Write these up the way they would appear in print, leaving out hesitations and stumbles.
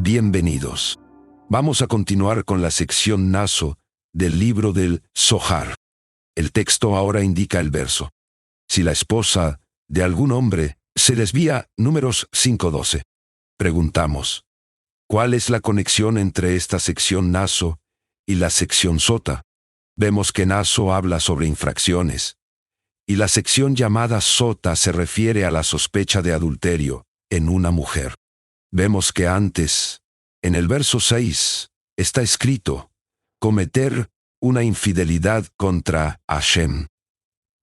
Bienvenidos. Vamos a continuar con la sección Naso del libro del Zohar. El texto ahora indica el verso. Si la esposa de algún hombre se desvía, Números 5:12. Preguntamos, ¿cuál es la conexión entre esta sección Naso y la sección Sota? Vemos que Naso habla sobre infracciones, y la sección llamada Sota se refiere a la sospecha de adulterio en una mujer. Vemos que antes, en el verso 6, está escrito, cometer una infidelidad contra Hashem.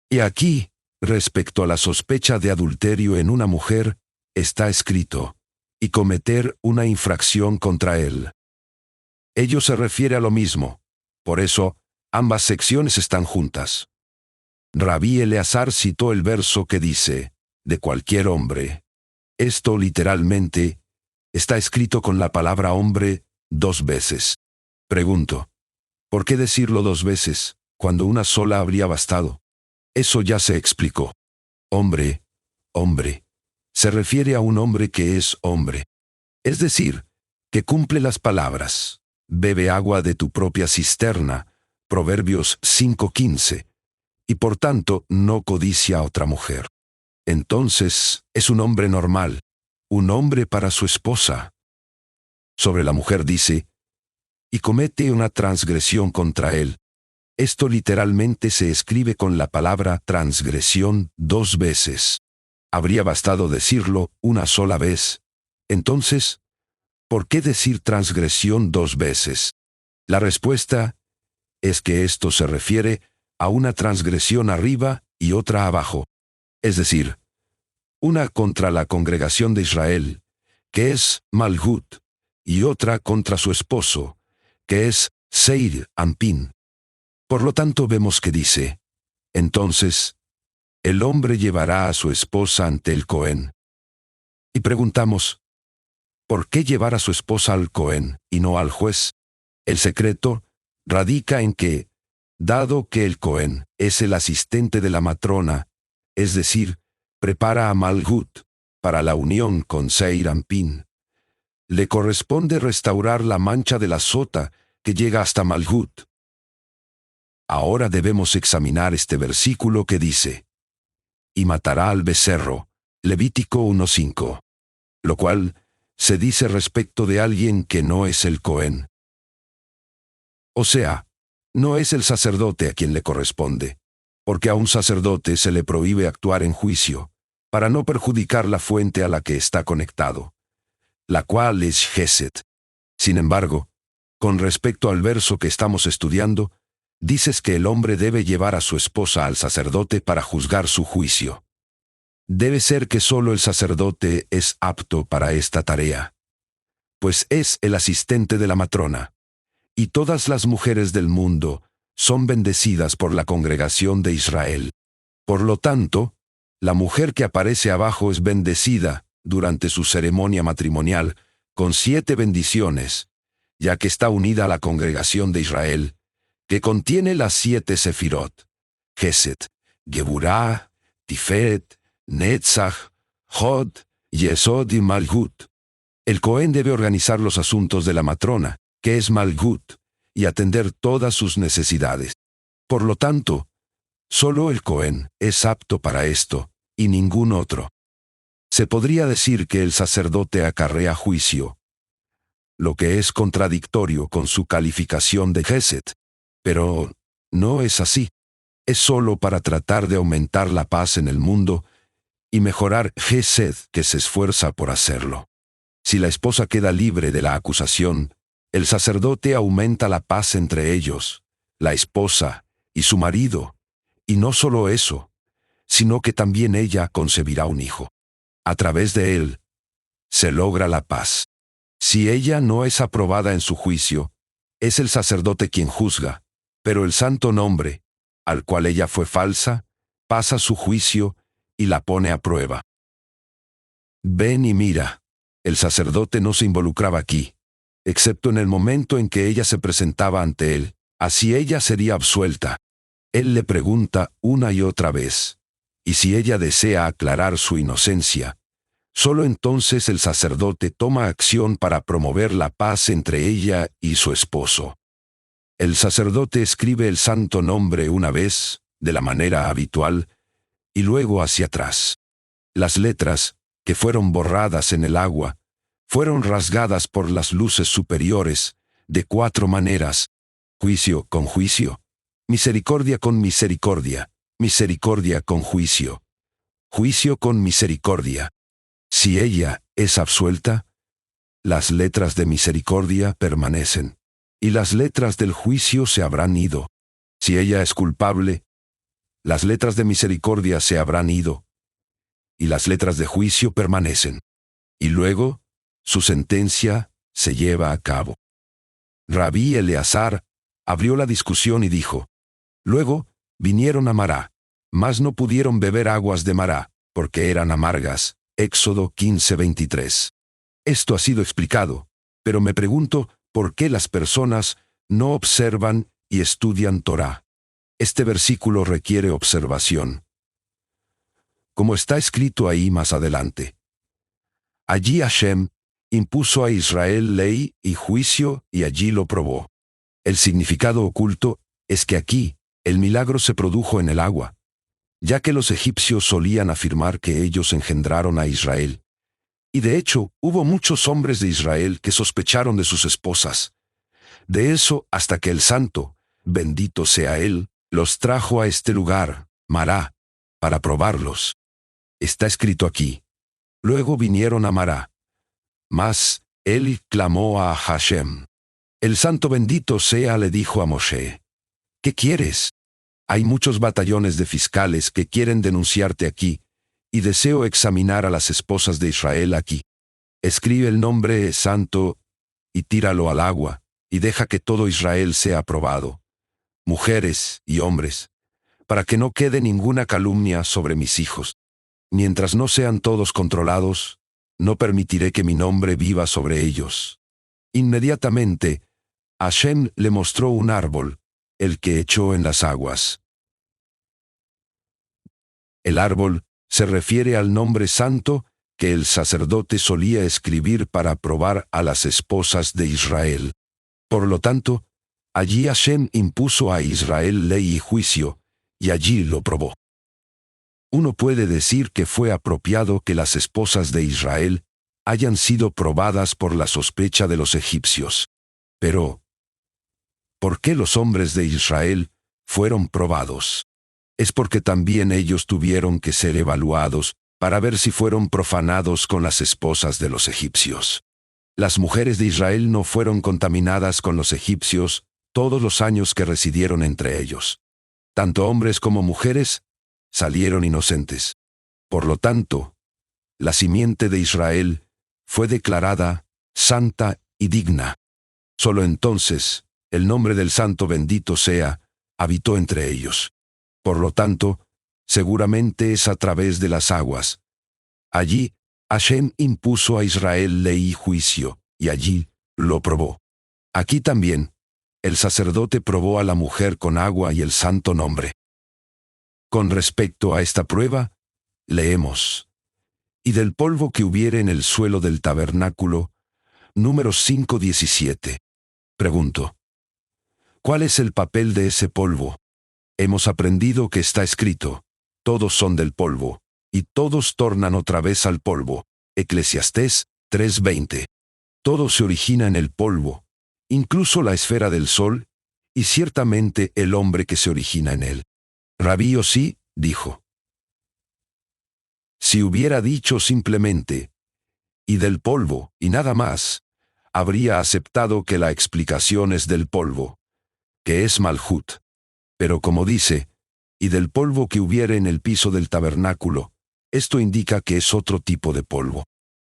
Y aquí, respecto a la sospecha de adulterio en una mujer, está escrito, y cometer una infracción contra él. Ello se refiere a lo mismo, por eso, ambas secciones están juntas. Rabí Eleazar citó el verso que dice, de cualquier hombre. Esto literalmente está escrito con la palabra hombre 2 veces. Pregunto, ¿por qué decirlo 2 veces, cuando una sola habría bastado? Eso ya se explicó. Hombre, se refiere a un hombre que es hombre. Es decir, que cumple las palabras, bebe agua de tu propia cisterna, Proverbios 5:15, y por tanto no codicia a otra mujer. Entonces, es un hombre normal, un hombre para su esposa. Sobre la mujer dice, y comete una transgresión contra él. Esto literalmente se escribe con la palabra transgresión 2 veces. Habría bastado decirlo una sola vez. Entonces, ¿por qué decir transgresión 2 veces? La respuesta es que esto se refiere a una transgresión arriba y otra abajo. Es decir, una contra la congregación de Israel, que es Malhut, y otra contra su esposo, que es Seir Anpin. Por lo tanto vemos que dice, entonces, el hombre llevará a su esposa ante el Cohen. Y preguntamos, ¿por qué llevar a su esposa al Cohen y no al juez? El secreto radica en que, dado que el Cohen es el asistente de la matrona, es decir, prepara a Malhut para la unión con Seir Anpin, le corresponde restaurar la mancha de la sota que llega hasta Malhut. Ahora debemos examinar este versículo que dice, y matará al becerro, Levítico 1:5, lo cual se dice respecto de alguien que no es el Cohen. O sea, no es el sacerdote a quien le corresponde, porque a un sacerdote se le prohíbe actuar en juicio, para no perjudicar la fuente a la que está conectado, la cual es Gesed. Sin embargo, con respecto al verso que estamos estudiando, dices que el hombre debe llevar a su esposa al sacerdote para juzgar su juicio. Debe ser que solo el sacerdote es apto para esta tarea, pues es el asistente de la matrona, y todas las mujeres del mundo son bendecidas por la congregación de Israel. Por lo tanto, la mujer que aparece abajo es bendecida durante su ceremonia matrimonial con 7 bendiciones, ya que está unida a la congregación de Israel, que contiene las 7 sefirot, Gesed, Geburah, Tiferet, Netzach, Hod, Yesod y Malhut. El Cohen debe organizar los asuntos de la matrona, que es Malhut, y atender todas sus necesidades. Por lo tanto, solo el Cohen es apto para esto, y ningún otro. Se podría decir que el sacerdote acarrea juicio, lo que es contradictorio con su calificación de Gesed, pero no es así. Es solo para tratar de aumentar la paz en el mundo y mejorar Gesed, que se esfuerza por hacerlo. Si la esposa queda libre de la acusación, el sacerdote aumenta la paz entre ellos, la esposa y su marido, y no solo eso, sino que también ella concebirá un hijo. A través de él, se logra la paz. Si ella no es aprobada en su juicio, es el sacerdote quien juzga, pero el santo nombre, al cual ella fue falsa, pasa su juicio y la pone a prueba. Ven y mira, el sacerdote no se involucraba aquí, excepto en el momento en que ella se presentaba ante él, así ella sería absuelta. Él le pregunta una y otra vez, y si ella desea aclarar su inocencia, Solo entonces el sacerdote toma acción para promover la paz entre ella y su esposo. El sacerdote escribe el santo nombre una vez, de la manera habitual, y luego hacia atrás. Las letras, que fueron borradas en el agua, fueron rasgadas por las luces superiores, de 4 maneras: juicio con juicio, misericordia con misericordia, misericordia con juicio, juicio con misericordia. Si ella es absuelta, las letras de misericordia permanecen, y las letras del juicio se habrán ido. Si ella es culpable, las letras de misericordia se habrán ido, y las letras de juicio permanecen. Y luego, su sentencia se lleva a cabo. Rabí Eleazar abrió la discusión y dijo: luego vinieron a Mará, mas no pudieron beber aguas de Mará, porque eran amargas. Éxodo 15:23. Esto ha sido explicado, pero me pregunto por qué las personas no observan y estudian Torá. Este versículo requiere observación, como está escrito ahí más adelante. Allí Hashem impuso a Israel ley y juicio y allí lo probó. El significado oculto es que aquí el milagro se produjo en el agua, ya que los egipcios solían afirmar que ellos engendraron a Israel. Y de hecho, hubo muchos hombres de Israel que sospecharon de sus esposas. De eso hasta que el santo, bendito sea él, los trajo a este lugar, Mará, para probarlos. Está escrito aquí: luego vinieron a Mará. Mas él clamó a Hashem. El santo bendito sea le dijo a Moshe: ¿qué quieres? Hay muchos batallones de fiscales que quieren denunciarte aquí, y deseo examinar a las esposas de Israel aquí. Escribe el nombre santo, y tíralo al agua, y deja que todo Israel sea probado, mujeres y hombres, para que no quede ninguna calumnia sobre mis hijos. Mientras no sean todos controlados, no permitiré que mi nombre viva sobre ellos. Inmediatamente, Hashem le mostró un árbol, el que echó en las aguas. El árbol se refiere al nombre santo que el sacerdote solía escribir para probar a las esposas de Israel. Por lo tanto, allí Hashem impuso a Israel ley y juicio, y allí lo probó. Uno puede decir que fue apropiado que las esposas de Israel hayan sido probadas por la sospecha de los egipcios. Pero, ¿por qué los hombres de Israel fueron probados? Es porque también ellos tuvieron que ser evaluados para ver si fueron profanados con las esposas de los egipcios. Las mujeres de Israel no fueron contaminadas con los egipcios todos los años que residieron entre ellos. Tanto hombres como mujeres salieron inocentes. Por lo tanto, la simiente de Israel fue declarada santa y digna. Solo entonces, el nombre del santo bendito sea, habitó entre ellos. Por lo tanto, seguramente es a través de las aguas. Allí, Hashem impuso a Israel ley y juicio, y allí lo probó. Aquí también, el sacerdote probó a la mujer con agua y el santo nombre. Con respecto a esta prueba, leemos: y del polvo que hubiere en el suelo del tabernáculo, Números 5:17. Pregunto: ¿cuál es el papel de ese polvo? Hemos aprendido que está escrito: todos son del polvo, y todos tornan otra vez al polvo. Eclesiastés 3:20. Todo se origina en el polvo, incluso la esfera del sol, y ciertamente el hombre que se origina en él. Rabí Osí dijo: si hubiera dicho simplemente, y del polvo, y nada más, habría aceptado que la explicación es del polvo, que es Malhut. Pero como dice, y del polvo que hubiere en el piso del tabernáculo, esto indica que es otro tipo de polvo.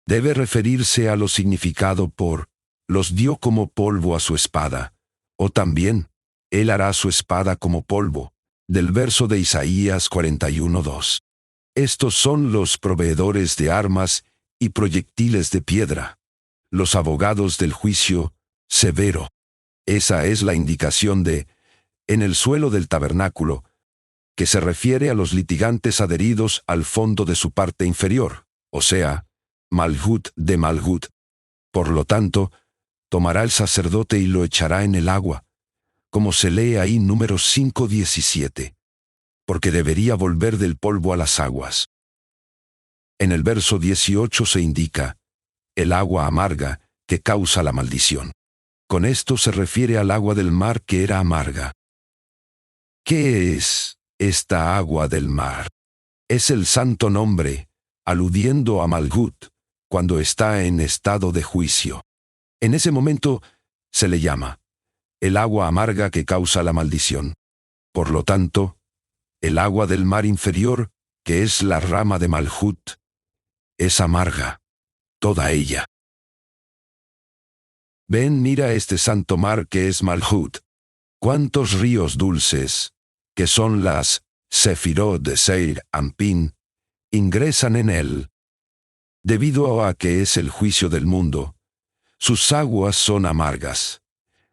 Debe referirse a lo significado por, los dio como polvo a su espada, o también, él hará su espada como polvo, del verso de Isaías 41:2. Estos son los proveedores de armas y proyectiles de piedra, los abogados del juicio severo. Esa es la indicación de, en el suelo del tabernáculo, que se refiere a los litigantes adheridos al fondo de su parte inferior, o sea, Malhut de Malhut. Por lo tanto, tomará el sacerdote y lo echará en el agua, como se lee ahí Números 5:17, porque debería volver del polvo a las aguas. En el verso 18 se indica, el agua amarga, que causa la maldición. Con esto se refiere al agua del mar que era amarga. ¿Qué es esta agua del mar? Es el santo nombre, aludiendo a Malhut, cuando está en estado de juicio. En ese momento se le llama el agua amarga que causa la maldición. Por lo tanto, el agua del mar inferior, que es la rama de Malhut, es amarga, toda ella. Ven, mira este santo mar que es Malhut. Cuántos ríos dulces, que son las Sefirot de Seir Ampin, ingresan en él. Debido a que es el juicio del mundo, sus aguas son amargas,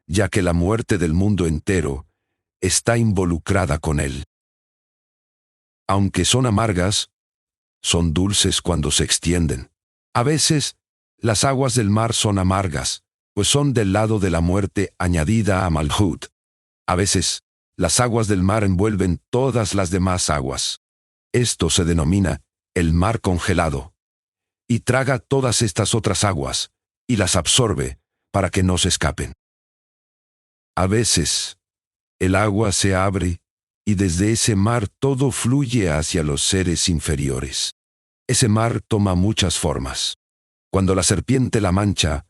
ya que la muerte del mundo entero está involucrada con él. Aunque son amargas, son dulces cuando se extienden. A veces, las aguas del mar son amargas, pues son del lado de la muerte añadida a Malhut. A veces, las aguas del mar envuelven todas las demás aguas. Esto se denomina el mar congelado, y traga todas estas otras aguas, y las absorbe, para que no se escapen. A veces, el agua se abre, y desde ese mar todo fluye hacia los seres inferiores. Ese mar toma muchas formas. Cuando la serpiente la mancha,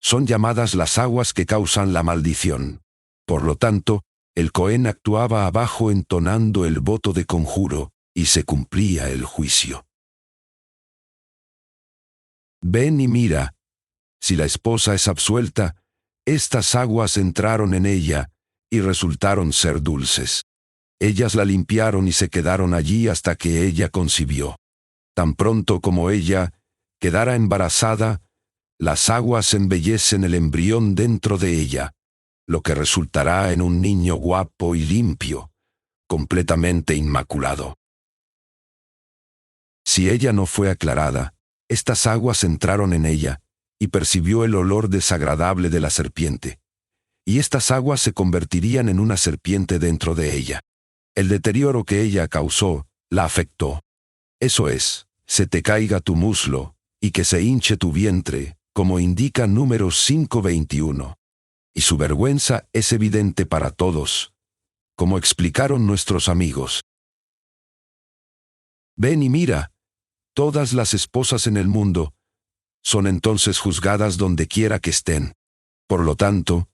son llamadas las aguas que causan la maldición. Por lo tanto, el Cohen actuaba abajo entonando el voto de conjuro, y se cumplía el juicio. Ven y mira, si la esposa es absuelta, estas aguas entraron en ella, y resultaron ser dulces. Ellas la limpiaron y se quedaron allí hasta que ella concibió. Tan pronto como ella quedara embarazada, las aguas embellecen el embrión dentro de ella, lo que resultará en un niño guapo y limpio, completamente inmaculado. Si ella no fue aclarada, estas aguas entraron en ella, y percibió el olor desagradable de la serpiente, y estas aguas se convertirían en una serpiente dentro de ella. El deterioro que ella causó la afectó. Eso es, se te caiga tu muslo, y que se hinche tu vientre, como indica Números 5:21. Y su vergüenza es evidente para todos, como explicaron nuestros amigos. Ven y mira, todas las esposas en el mundo son entonces juzgadas donde quiera que estén. Por lo tanto,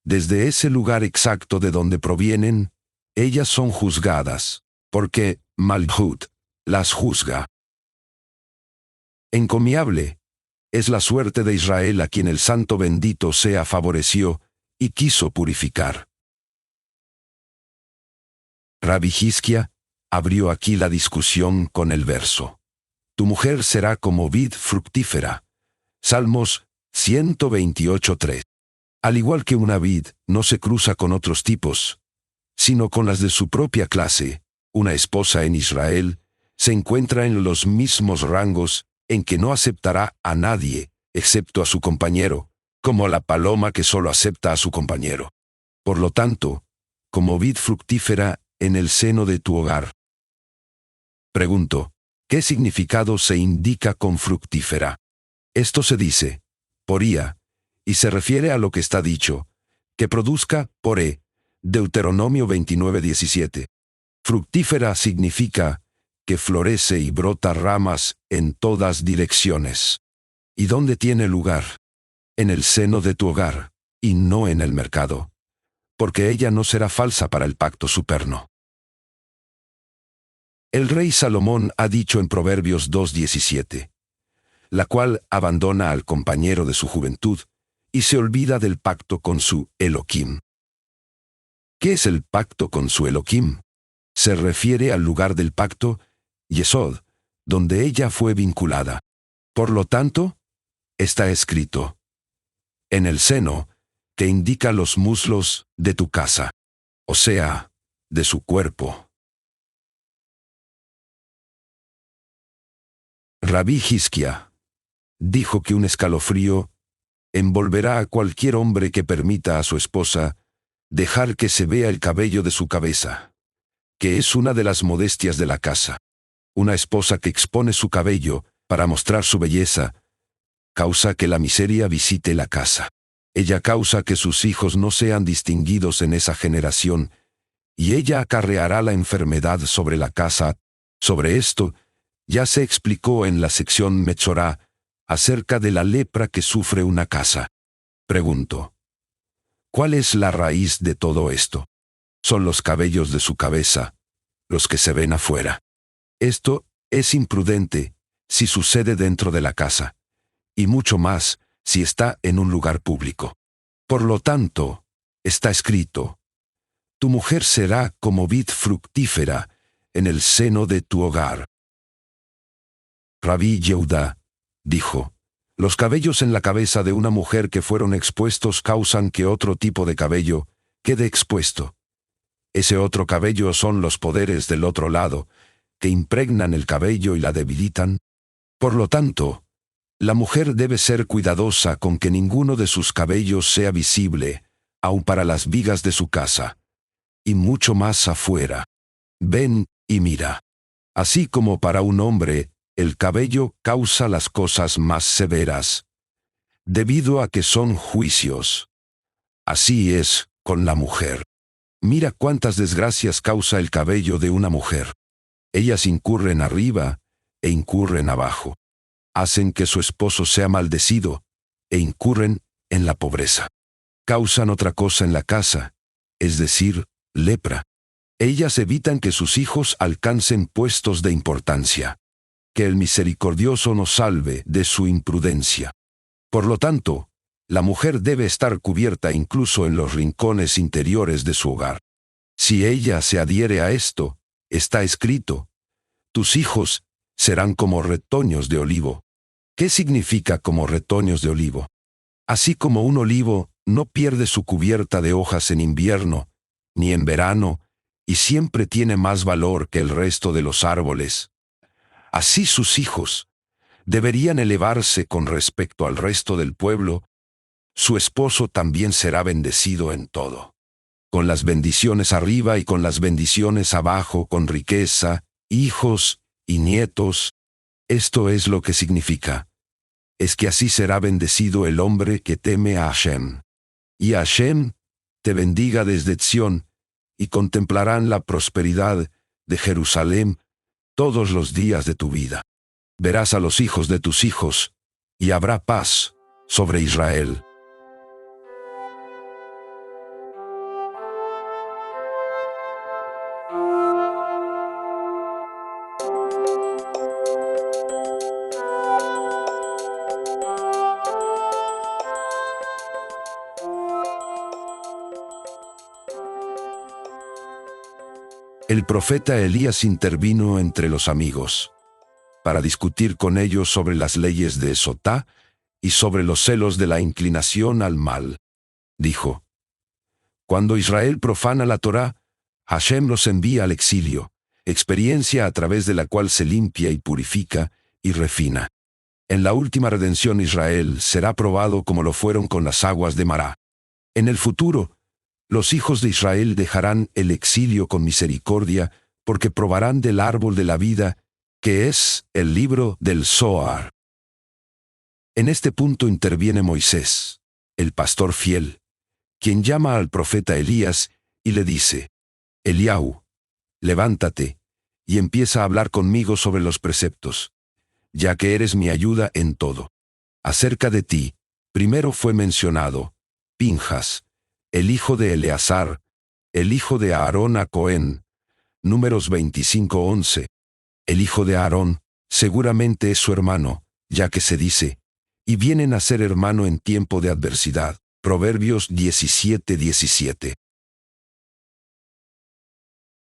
desde ese lugar exacto de donde provienen, ellas son juzgadas, porque Malhut las juzga. Encomiable es la suerte de Israel a quien el Santo bendito sea favoreció y quiso purificar. Rabbi Hizkia abrió aquí la discusión con el verso: tu mujer será como vid fructífera. Salmos 128:3. Al igual que una vid no se cruza con otros tipos, sino con las de su propia clase, una esposa en Israel se encuentra en los mismos rangos en que no aceptará a nadie, excepto a su compañero, como la paloma que solo acepta a su compañero. Por lo tanto, como vid fructífera en el seno de tu hogar. Pregunto, ¿qué significado se indica con fructífera? Esto se dice, poría, y se refiere a lo que está dicho, que produzca poré, Deuteronomio 29:17. Fructífera significa que florece y brota ramas en todas direcciones. ¿Y dónde tiene lugar? En el seno de tu hogar, y no en el mercado, porque ella no será falsa para el pacto superno. El rey Salomón ha dicho en Proverbios 2:17, la cual abandona al compañero de su juventud y se olvida del pacto con su Elohim. ¿Qué es el pacto con su Elohim? Se refiere al lugar del pacto, Yesod, donde ella fue vinculada. Por lo tanto, está escrito, en el seno, que indica los muslos de tu casa, o sea, de su cuerpo. Rabbi Hizkia dijo que un escalofrío envolverá a cualquier hombre que permita a su esposa dejar que se vea el cabello de su cabeza, que es una de las modestias de la casa. Una esposa que expone su cabello para mostrar su belleza causa que la miseria visite la casa. Ella causa que sus hijos no sean distinguidos en esa generación, y ella acarreará la enfermedad sobre la casa. Sobre esto, ya se explicó en la sección Metzorá acerca de la lepra que sufre una casa. Pregunto, ¿cuál es la raíz de todo esto? Son los cabellos de su cabeza, los que se ven afuera. Esto es imprudente si sucede dentro de la casa, y mucho más si está en un lugar público. Por lo tanto, está escrito, tu mujer será como vid fructífera en el seno de tu hogar. Rabí Yehudá dijo, los cabellos en la cabeza de una mujer que fueron expuestos causan que otro tipo de cabello quede expuesto. Ese otro cabello son los poderes del otro lado, que impregnan el cabello y la debilitan. Por lo tanto, la mujer debe ser cuidadosa con que ninguno de sus cabellos sea visible, aun para las vigas de su casa, y mucho más afuera. Ven y mira. Así como para un hombre, el cabello causa las cosas más severas, debido a que son juicios. Así es con la mujer. Mira cuántas desgracias causa el cabello de una mujer. Ellas incurren arriba e incurren abajo. Hacen que su esposo sea maldecido e incurren en la pobreza. Causan otra cosa en la casa, es decir, lepra. Ellas evitan que sus hijos alcancen puestos de importancia. Que el misericordioso nos salve de su imprudencia. Por lo tanto, la mujer debe estar cubierta incluso en los rincones interiores de su hogar. Si ella se adhiere a esto, está escrito, tus hijos serán como retoños de olivo. ¿Qué significa como retoños de olivo? Así como un olivo no pierde su cubierta de hojas en invierno, ni en verano, y siempre tiene más valor que el resto de los árboles. Así sus hijos deberían elevarse con respecto al resto del pueblo. Su esposo también será bendecido en todo. Con las bendiciones arriba y con las bendiciones abajo, con riqueza, hijos y nietos. Esto es lo que significa. Es que así será bendecido el hombre que teme a Hashem. Y Hashem te bendiga desde Sión, y contemplarán la prosperidad de Jerusalén todos los días de tu vida. Verás a los hijos de tus hijos, y habrá paz sobre Israel. El profeta Elías intervino entre los amigos para discutir con ellos sobre las leyes de Sotá y sobre los celos de la inclinación al mal. Dijo, cuando Israel profana la Torá, Hashem los envía al exilio, experiencia a través de la cual se limpia y purifica y refina. En la última redención Israel será probado como lo fueron con las aguas de Mará. En el futuro, los hijos de Israel dejarán el exilio con misericordia, porque probarán del árbol de la vida, que es el libro del Zohar. En este punto interviene Moisés, el pastor fiel, quien llama al profeta Elías y le dice, Eliau, levántate y empieza a hablar conmigo sobre los preceptos, ya que eres mi ayuda en todo. Acerca de ti, primero fue mencionado Pinjas, el hijo de Eleazar, el hijo de Aarón a Cohen, Números 25:11. El hijo de Aarón, seguramente es su hermano, ya que se dice, y vienen a ser hermano en tiempo de adversidad, Proverbios 17:17.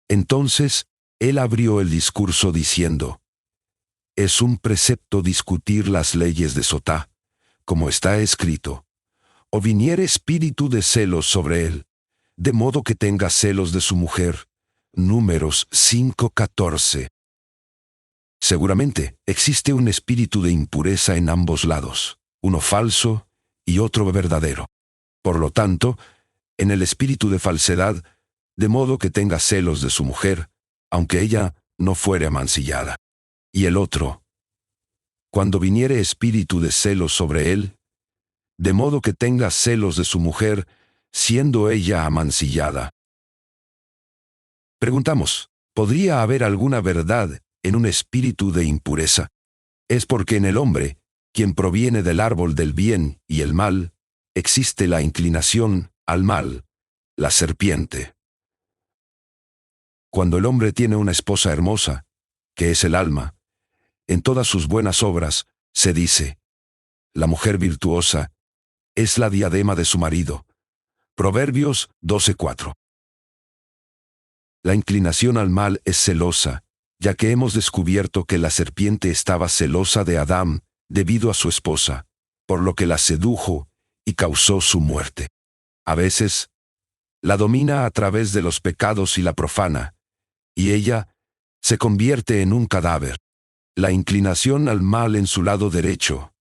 Entonces, él abrió el discurso diciendo, es un precepto discutir las leyes de Sotá, como está escrito, o viniere espíritu de celos sobre él, de modo que tenga celos de su mujer. Números 5:14. Seguramente existe un espíritu de impureza en ambos lados, uno falso y otro verdadero. Por lo tanto, en el espíritu de falsedad, de modo que tenga celos de su mujer, aunque ella no fuere amancillada. Y el otro, cuando viniere espíritu de celos sobre él, de modo que tenga celos de su mujer, siendo ella amancillada. Preguntamos, ¿podría haber alguna verdad en un espíritu de impureza? Es porque en el hombre, quien proviene del árbol del bien y el mal, existe la inclinación al mal, la serpiente. Cuando el hombre tiene una esposa hermosa, que es el alma, en todas sus buenas obras, se dice, la mujer virtuosa es la diadema de su marido. Proverbios 12:4. La inclinación al mal es celosa, ya que hemos descubierto que la serpiente estaba celosa de Adán debido a su esposa, por lo que la sedujo y causó su muerte. A veces, la domina a través de los pecados y la profana, y ella se convierte en un cadáver. La inclinación al mal en su lado derecho,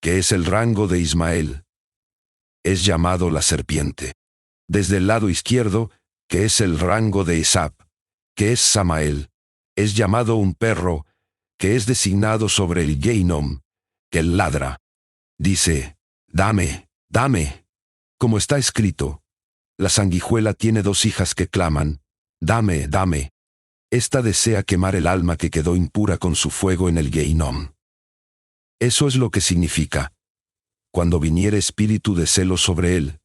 que es el rango de Ismael, es llamado la serpiente. Desde el lado izquierdo, que es el rango de Esab, que es Samael, es llamado un perro, que es designado sobre el Geinom, que ladra. Dice, dame, dame. Como está escrito, la sanguijuela tiene dos hijas que claman, dame, dame. Esta desea quemar el alma que quedó impura con su fuego en el Geinom. Eso es lo que significa, cuando viniere espíritu de celos sobre él,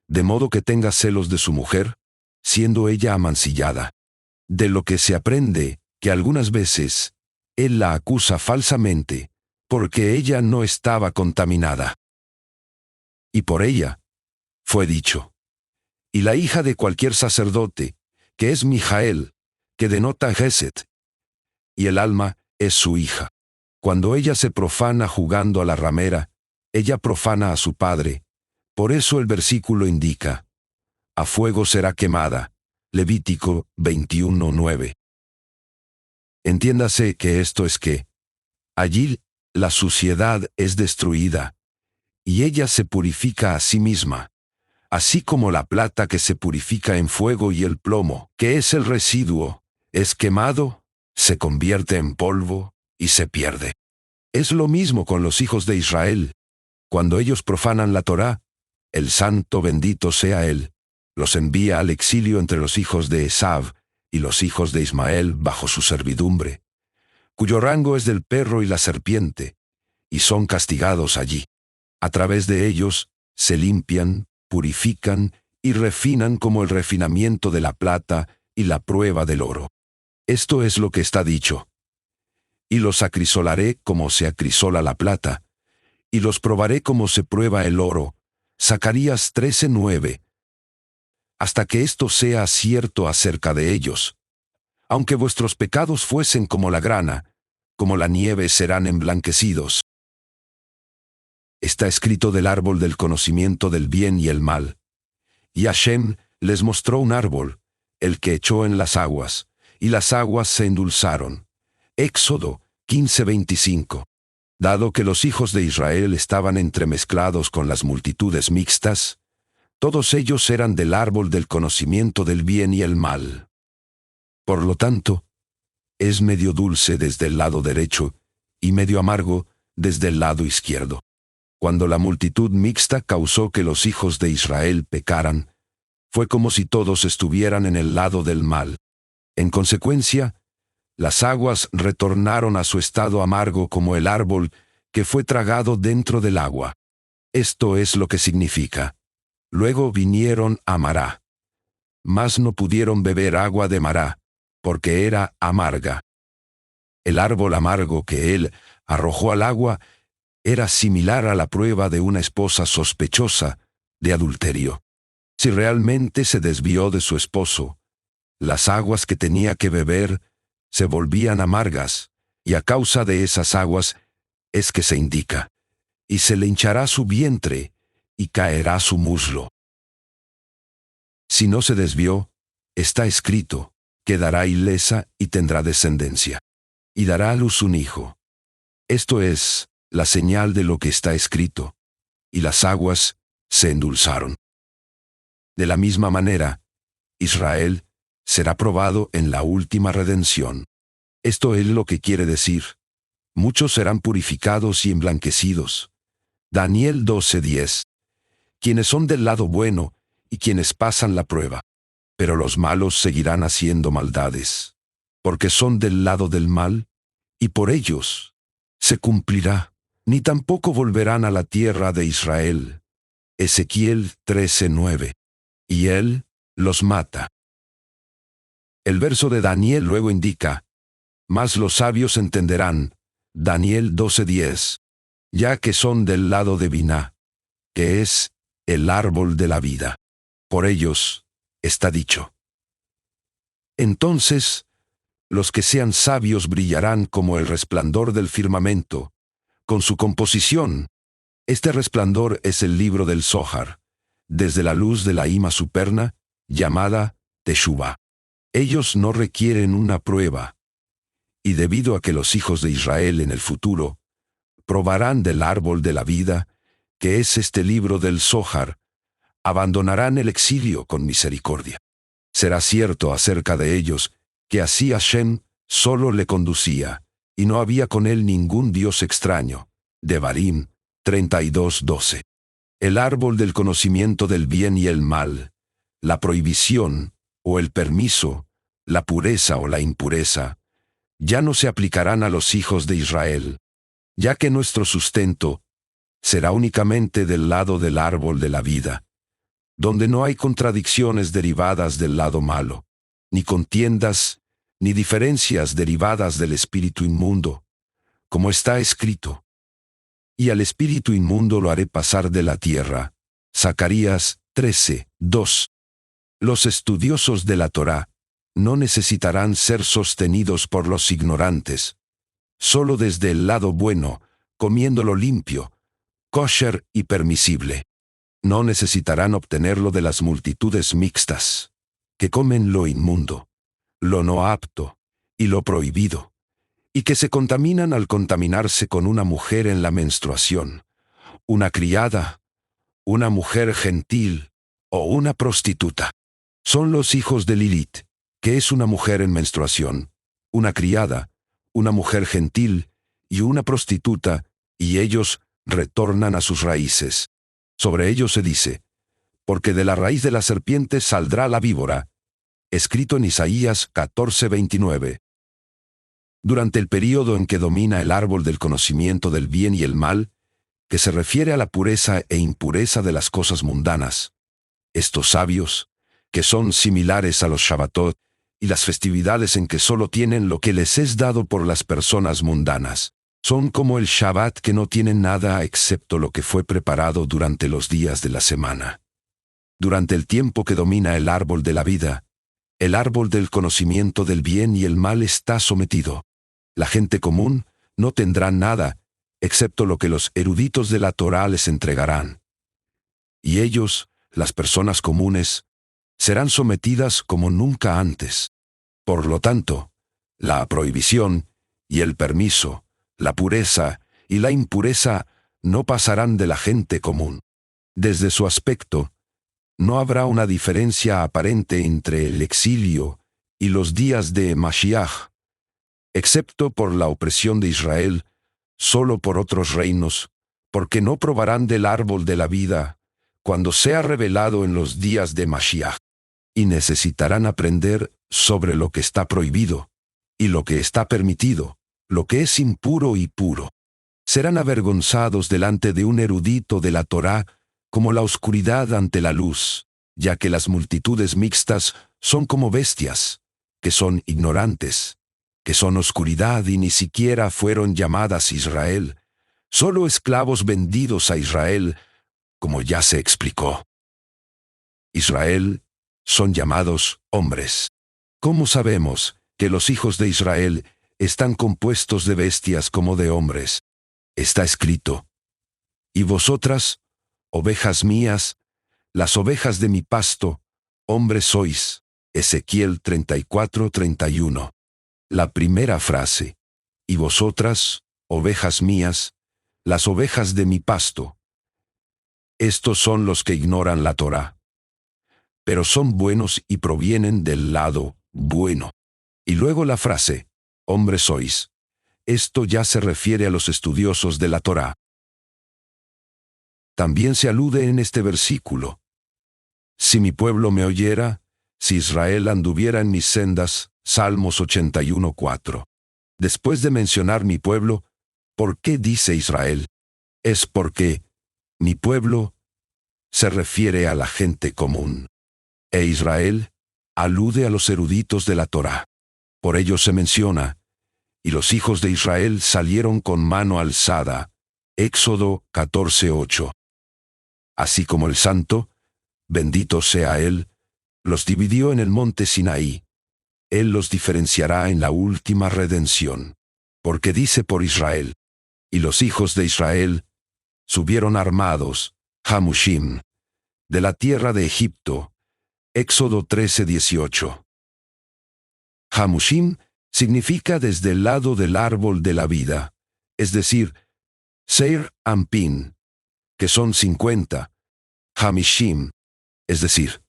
de modo que tenga celos de su mujer, siendo ella amancillada. De lo que se aprende, que algunas veces, él la acusa falsamente, porque ella no estaba contaminada. Y por ella, fue dicho. Y la hija de cualquier sacerdote, que es Mijael, que denota Geset, y el alma es su hija. Cuando ella se profana jugando a la ramera, ella profana a su padre. Por eso el versículo indica, a fuego será quemada. Levítico 21:9. Entiéndase que esto es que, allí, la suciedad es destruida, y ella se purifica a sí misma, así como la plata que se purifica en fuego y el plomo, que es el residuo, es quemado, se convierte en polvo y se pierde. Es lo mismo con los hijos de Israel. Cuando ellos profanan la Torá, el santo bendito sea él, los envía al exilio entre los hijos de Esab y los hijos de Ismael bajo su servidumbre, cuyo rango es del perro y la serpiente, y son castigados allí. A través de ellos se limpian, purifican y refinan como el refinamiento de la plata y la prueba del oro. Esto es lo que está dicho. Y los acrisolaré como se acrisola la plata, y los probaré como se prueba el oro. Zacarías 13:9. Hasta que esto sea cierto acerca de ellos. Aunque vuestros pecados fuesen como la grana, como la nieve serán emblanquecidos. Está escrito del árbol del conocimiento del bien y el mal. Y Hashem les mostró un árbol, el que echó en las aguas, y las aguas se endulzaron. Éxodo 15:25. Dado que los hijos de Israel estaban entremezclados con las multitudes mixtas, todos ellos eran del árbol del conocimiento del bien y el mal. Por lo tanto, es medio dulce desde el lado derecho y medio amargo desde el lado izquierdo. Cuando la multitud mixta causó que los hijos de Israel pecaran, fue como si todos estuvieran en el lado del mal. En consecuencia, las aguas retornaron a su estado amargo como el árbol que fue tragado dentro del agua. Esto es lo que significa. Luego vinieron a Mará. Mas no pudieron beber agua de Mará, porque era amarga. El árbol amargo que él arrojó al agua era similar a la prueba de una esposa sospechosa de adulterio. Si realmente se desvió de su esposo, las aguas que tenía que beber se volvían amargas, y a causa de esas aguas es que se indica, y se le hinchará su vientre, y caerá su muslo. Si no se desvió, está escrito, quedará ilesa y tendrá descendencia. y dará a luz un hijo. Esto es la señal de lo que está escrito. Y las aguas se endulzaron. De la misma manera, Israel será probado en la última redención. Esto es lo que quiere decir: muchos serán purificados y emblanquecidos. Daniel 12:10. Quienes son del lado bueno y quienes pasan la prueba. Pero los malos seguirán haciendo maldades, porque son del lado del mal, y por ellos se cumplirá, ni tampoco volverán a la tierra de Israel. Ezequiel 13:9. Y él los mata. El verso de Daniel luego indica: mas los sabios entenderán. Daniel 12:10. Ya que son del lado de Biná, que es el árbol de la vida. Por ellos está dicho. Entonces, los que sean sabios brillarán como el resplandor del firmamento, con su composición. Este resplandor es el libro del Zohar, desde la luz de la Ima Superna, llamada Teshuvá. Ellos no requieren una prueba, y debido a que los hijos de Israel en el futuro probarán del árbol de la vida, que es este libro del Zohar, abandonarán el exilio con misericordia. Será cierto acerca de ellos que así Hashem solo le conducía, y no había con él ningún dios extraño. Devarim 32:12. El árbol del conocimiento del bien y el mal, la prohibición o el permiso, la pureza o la impureza, ya no se aplicarán a los hijos de Israel, ya que nuestro sustento será únicamente del lado del árbol de la vida, donde no hay contradicciones derivadas del lado malo, ni contiendas, ni diferencias derivadas del espíritu inmundo, como está escrito. Y al espíritu inmundo lo haré pasar de la tierra. Zacarías 13:2. Los estudiosos de la Torá no necesitarán ser sostenidos por los ignorantes, solo desde el lado bueno, comiéndolo limpio, kosher y permisible. No necesitarán obtenerlo de las multitudes mixtas, que comen lo inmundo, lo no apto y lo prohibido, y que se contaminan al contaminarse con una mujer en la menstruación, una criada, una mujer gentil o una prostituta. Son los hijos de Lilith, que es una mujer en menstruación, una criada, una mujer gentil y una prostituta, y ellos retornan a sus raíces. Sobre ellos se dice: porque de la raíz de la serpiente saldrá la víbora, escrito en Isaías 14:29. Durante el período en que domina el árbol del conocimiento del bien y el mal, que se refiere a la pureza e impureza de las cosas mundanas, estos sabios, que son similares a los Shabbatot y las festividades en que solo tienen lo que les es dado por las personas mundanas, son como el Shabbat, que no tienen nada excepto lo que fue preparado durante los días de la semana. Durante el tiempo que domina el árbol de la vida, el árbol del conocimiento del bien y el mal está sometido. La gente común no tendrá nada excepto lo que los eruditos de la Torá les entregarán. Y ellos, las personas comunes, serán sometidas como nunca antes. Por lo tanto, la prohibición y el permiso, la pureza y la impureza no pasarán de la gente común. Desde su aspecto, no habrá una diferencia aparente entre el exilio y los días de Mashiach, excepto por la opresión de Israel, solo por otros reinos, porque no probarán del árbol de la vida cuando sea revelado en los días de Mashiach, y necesitarán aprender sobre lo que está prohibido y lo que está permitido, lo que es impuro y puro. Serán avergonzados delante de un erudito de la Torá como la oscuridad ante la luz, ya que las multitudes mixtas son como bestias, que son ignorantes, que son oscuridad y ni siquiera fueron llamadas Israel, solo esclavos vendidos a Israel, como ya se explicó. Israel son llamados hombres. ¿Cómo sabemos que los hijos de Israel están compuestos de bestias como de hombres? Está escrito: y vosotras, ovejas mías, las ovejas de mi pasto, hombres sois. Ezequiel 34:31. La primera frase, Y vosotras, ovejas mías, las ovejas de mi pasto. Estos son los que ignoran la Torá, pero son buenos y provienen del lado bueno. Y luego la frase, hombres sois. Esto ya se refiere a los estudiosos de la Torá. También se alude en este versículo. Si mi pueblo me oyera, si Israel anduviera en mis sendas, Salmos 81:4. Después de mencionar mi pueblo, ¿por qué dice Israel? Es porque mi pueblo se refiere a la gente común. E Israel alude a los eruditos de la Torá. Por ello se menciona, y los hijos de Israel salieron con mano alzada. Éxodo 14:8. Así como el Santo, bendito sea Él, los dividió en el monte Sinaí. Él los diferenciará en la última redención. Porque dice por Israel, y los hijos de Israel subieron armados, Hamushim, de la tierra de Egipto. Éxodo 13:18. Hamushim significa desde el lado del árbol de la vida, es decir, Seir Ampin, que son 50, Hamishim, es decir,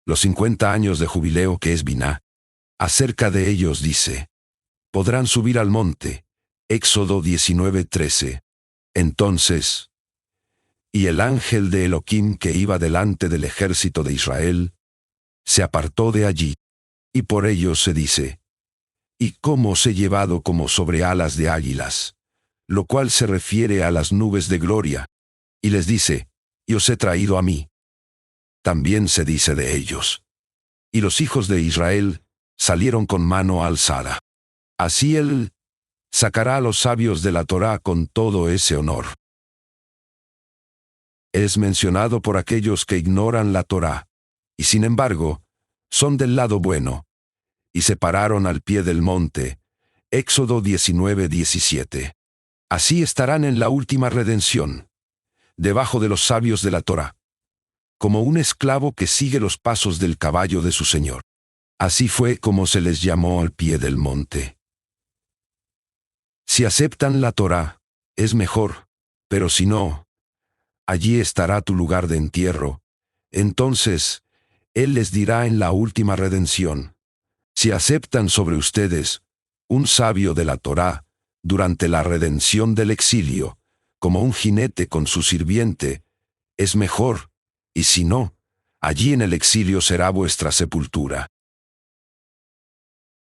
los 50 años de jubileo que es Biná. Acerca de ellos dice, podrán subir al monte, Éxodo 19:13. Entonces, y el ángel de Elohim que iba delante del ejército de Israel, se apartó de allí, y por ello se dice, y cómo os he llevado como sobre alas de águilas, lo cual se refiere a las nubes de gloria, y les dice, y os he traído a mí. También se dice de ellos, y los hijos de Israel salieron con mano alzada. Así él sacará a los sabios de la Torá con todo ese honor. Es mencionado por aquellos que ignoran la Torá, y sin embargo, son del lado bueno, y se pararon al pie del monte. Éxodo 19:17. Así estarán en la última redención, debajo de los sabios de la Torá, como un esclavo que sigue los pasos del caballo de su señor. Así fue como se les llamó al pie del monte. Si aceptan la Torá, es mejor, pero si no, allí estará tu lugar de entierro. Entonces, Él les dirá en la última redención, si aceptan sobre ustedes un sabio de la Torá durante la redención del exilio, como un jinete con su sirviente, es mejor, y si no, allí en el exilio será vuestra sepultura.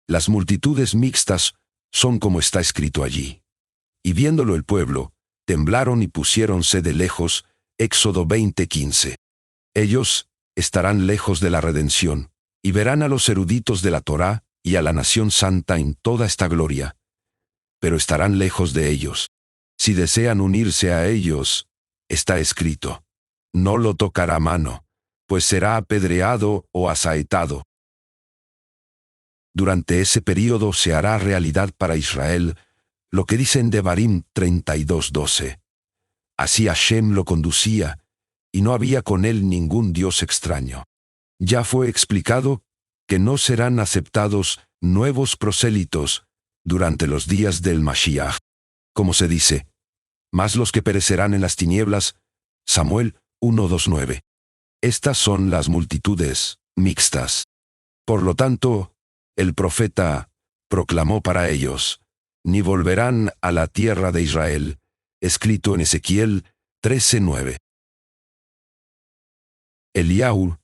Las multitudes mixtas son como está escrito allí. Y viéndolo el pueblo, temblaron y pusiéronse de lejos. Éxodo 20:15. Ellos estarán lejos de la redención, y verán a los eruditos de la Torá y a la nación santa en toda esta gloria. Pero estarán lejos de ellos. Si desean unirse a ellos, está escrito, no lo tocará mano, pues será apedreado o asaetado. Durante ese período se hará realidad para Israel lo que dice en Devarim 32:12. Así Hashem lo conducía, y no había con él ningún dios extraño. Ya fue explicado que no serán aceptados nuevos prosélitos durante los días del Mashiach. Como se dice, más los que perecerán en las tinieblas. Samuel 1:29. Estas son las multitudes mixtas. Por lo tanto, el profeta proclamó para ellos, ni volverán a la tierra de Israel, escrito en Ezequiel 13:9. Eliahu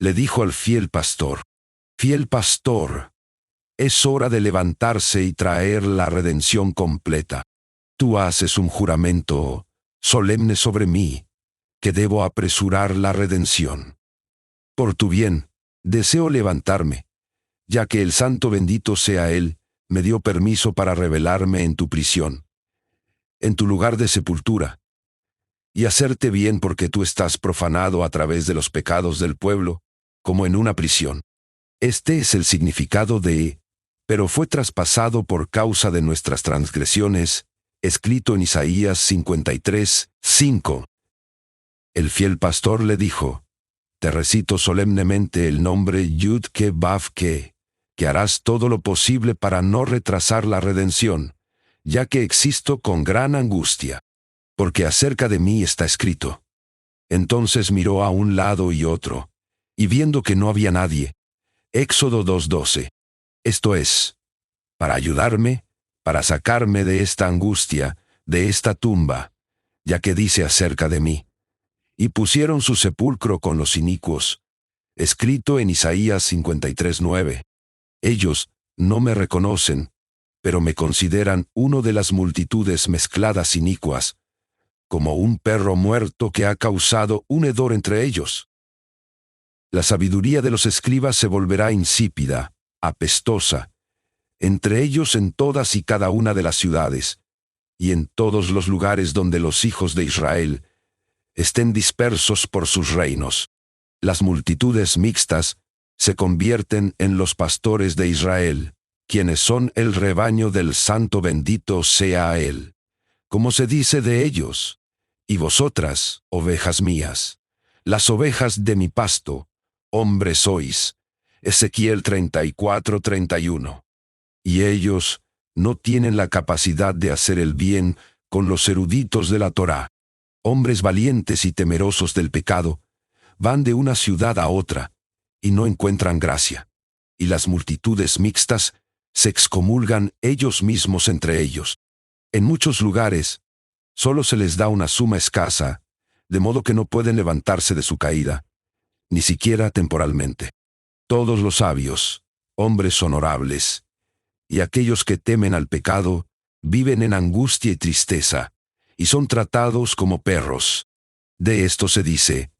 le dijo al fiel pastor, fiel pastor, es hora de levantarse y traer la redención completa. Tú haces un juramento solemne sobre mí, que debo apresurar la redención. Por tu bien, deseo levantarme, ya que el santo bendito sea Él, me dio permiso para revelarme en tu prisión, en tu lugar de sepultura, y hacerte bien porque tú estás profanado a través de los pecados del pueblo, como en una prisión. Este es el significado de, pero fue traspasado por causa de nuestras transgresiones, escrito en Isaías 53:5. El fiel pastor le dijo, te recito solemnemente el nombre Yud-Ke-Vav-Ke, que harás todo lo posible para no retrasar la redención, ya que existo con gran angustia. Porque acerca de mí está escrito. Entonces miró a un lado y otro, y viendo que no había nadie. Éxodo 2:12. Esto es, para ayudarme, para sacarme de esta angustia, de esta tumba, ya que dice acerca de mí. Y pusieron su sepulcro con los inicuos, escrito en Isaías 53:9. Ellos no me reconocen, pero me consideran uno de las multitudes mezcladas inicuas, como un perro muerto que ha causado un hedor entre ellos. La sabiduría de los escribas se volverá insípida, apestosa, entre ellos en todas y cada una de las ciudades, y en todos los lugares donde los hijos de Israel estén dispersos por sus reinos. Las multitudes mixtas se convierten en los pastores de Israel, quienes son el rebaño del Santo, bendito sea Él. Como se dice de ellos, y vosotras, ovejas mías, las ovejas de mi pasto, hombres sois. Ezequiel 34:31. Y ellos no tienen la capacidad de hacer el bien con los eruditos de la Torá. Hombres valientes y temerosos del pecado, van de una ciudad a otra, y no encuentran gracia. Y las multitudes mixtas se excomulgan ellos mismos entre ellos. En muchos lugares, solo se les da una suma escasa, de modo que no pueden levantarse de su caída, ni siquiera temporalmente. Todos los sabios, hombres honorables, y aquellos que temen al pecado, viven en angustia y tristeza, y son tratados como perros. De esto se dice,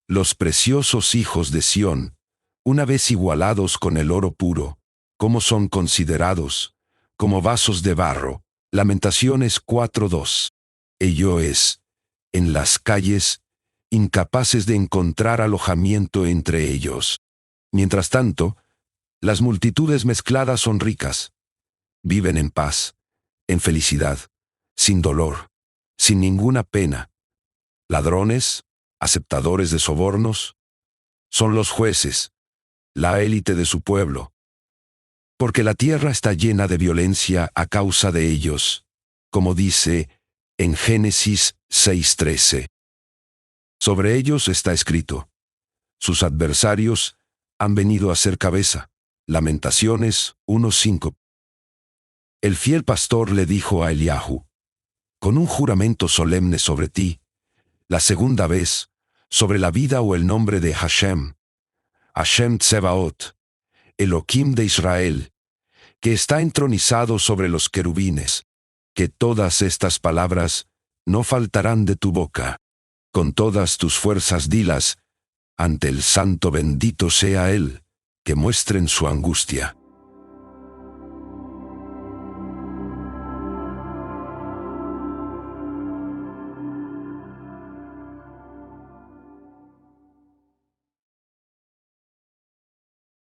los preciosos hijos de Sión, una vez igualados con el oro puro, como son considerados, como vasos de barro. Lamentaciones 4:2. Ello es, en las calles, incapaces de encontrar alojamiento entre ellos. Mientras tanto, las multitudes mezcladas son ricas. Viven en paz, en felicidad, sin dolor, sin ninguna pena. Ladrones, aceptadores de sobornos, son los jueces, la élite de su pueblo. Porque la tierra está llena de violencia a causa de ellos, como dice en Génesis 6:13. Sobre ellos está escrito, sus adversarios han venido a ser cabeza. Lamentaciones 1:5. El fiel pastor le dijo a Eliahu, con un juramento solemne sobre ti, la segunda vez, sobre la vida o el nombre de Hashem, Hashem Tsebaot, Elohim de Israel, que está entronizado sobre los querubines, que todas estas palabras no faltarán de tu boca. Con todas tus fuerzas dilas, ante el Santo, bendito sea Él, que muestren su angustia.